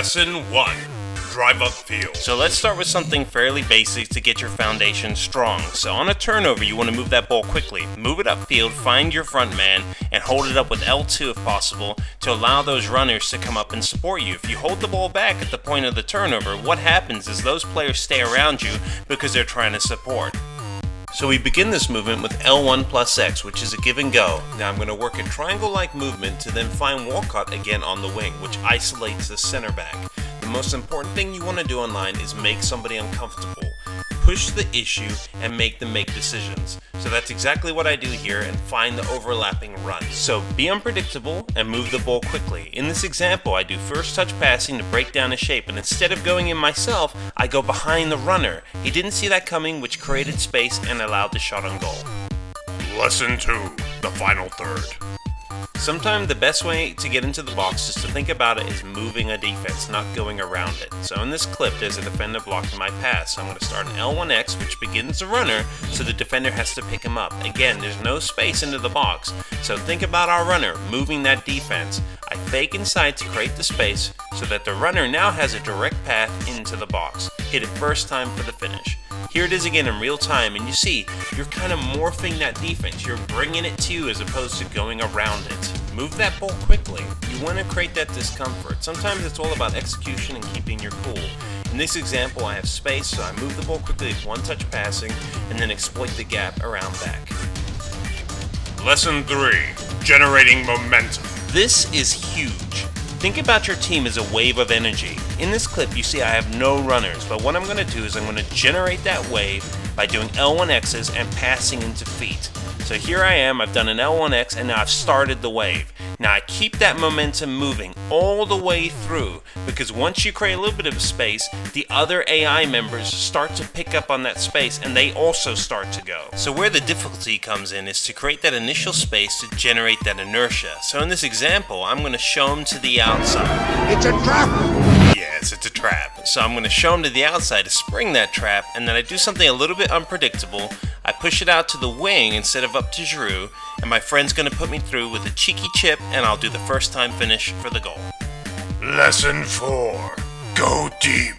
Lesson 1. Drive upfield. So let's start with something fairly basic to get your foundation strong. So on a turnover, you want to move that ball quickly. Move it upfield, find your front man, and hold it up with L2 if possible to allow those runners to come up and support you. If you hold the ball back at the point of the turnover, what happens is those players stay around you because they're trying to support. So we begin this movement with L1 plus X, which is a give and go. Now I'm going to work a triangle-like movement to then find Walcott again on the wing, which isolates the center back. The most important thing you want to do online is make somebody uncomfortable. Push the issue and make them make decisions. So that's exactly what I do here and find the overlapping run. So be unpredictable and move the ball quickly. In this example, I do first touch passing to break down a shape, and instead of going in myself, I go behind the runner. He didn't see that coming, which created space and allowed the shot on goal. Lesson 2. The final third. Sometimes the best way to get into the box is to think about it as moving a defense, not going around it. So in this clip, there's a defender blocking my pass. So I'm going to start an L1X, which begins the runner, so the defender has to pick him up. Again, there's no space into the box. So think about our runner moving that defense. I fake inside to create the space so that the runner now has a direct path into the box. Hit it first time for the finish. Here it is again in real time, and you see, you're kind of morphing that defense. You're bringing it to you as opposed to going around it. Move that ball quickly. You want to create that discomfort. Sometimes it's all about execution and keeping your cool. In this example, I have space, so I move the ball quickly with one touch passing, and then exploit the gap around back. Lesson 3. Generating momentum. This is huge. Think about your team as a wave of energy. In this clip, you see I have no runners, but what I'm going to do is I'm going to generate that wave by doing L1Xs and passing into feet. So here I am, I've done an L1X, and now I've started the wave. Now I keep that momentum moving all the way through, because once you create a little bit of space, the other AI members start to pick up on that space, and they also start to go. So where the difficulty comes in is to create that initial space to generate that inertia. So in this example, I'm going to show them to the outside. It's a trap! Yes, it's a trap. So I'm going to show them to the outside to spring that trap, and then I do something a little bit unpredictable. I push it out to the wing instead of up to Giroud, and my friend's going to put me through with a cheeky chip, and I'll do the first time finish for the goal. Lesson 4. Go deep.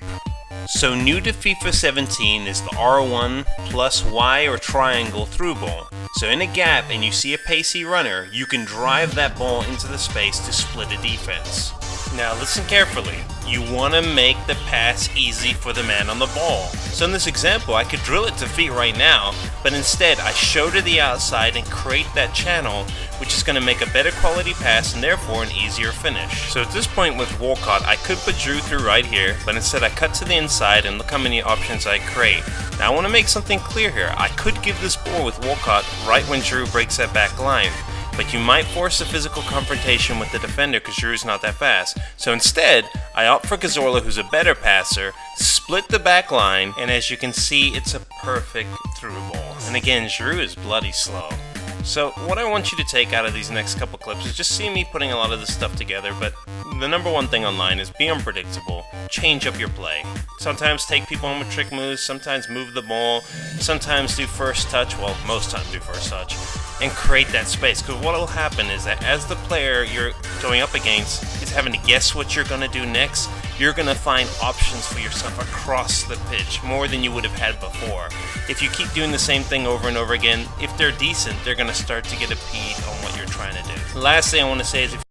So new to FIFA 17 is the R1 plus Y or triangle through ball. So in a gap and you see a pacey runner, you can drive that ball into the space to split a defense. Now listen carefully. You want to make the pass easy for the man on the ball. So in this example, I could drill it to feet right now, but instead I show to the outside and create that channel, which is going to make a better quality pass and therefore an easier finish. So at this point with Walcott, I could put Giroud through right here, but instead I cut to the inside and look how many options I create. Now I want to make something clear here. I could give this ball with Walcott right when Giroud breaks that back line, but you might force a physical confrontation with the defender because Giroud's not that fast. So instead, I opt for Cazorla, who's a better passer, split the back line, and as you can see, it's a perfect through ball. And again, Giroud is bloody slow. So what I want you to take out of these next couple clips is just see me putting a lot of this stuff together, but the number one thing online is be unpredictable, change up your play. Sometimes take people on with trick moves, sometimes move the ball, sometimes do first touch, well most times do first touch, and create that space. Because what will happen is that as the player you're going up against is having to guess what you're going to do next, you're going to find options for yourself across the pitch, more than you would have had before. If you keep doing the same thing over and over again, if they're decent, they're going to start to get a beat on what you're trying to do. The last thing I want to say is if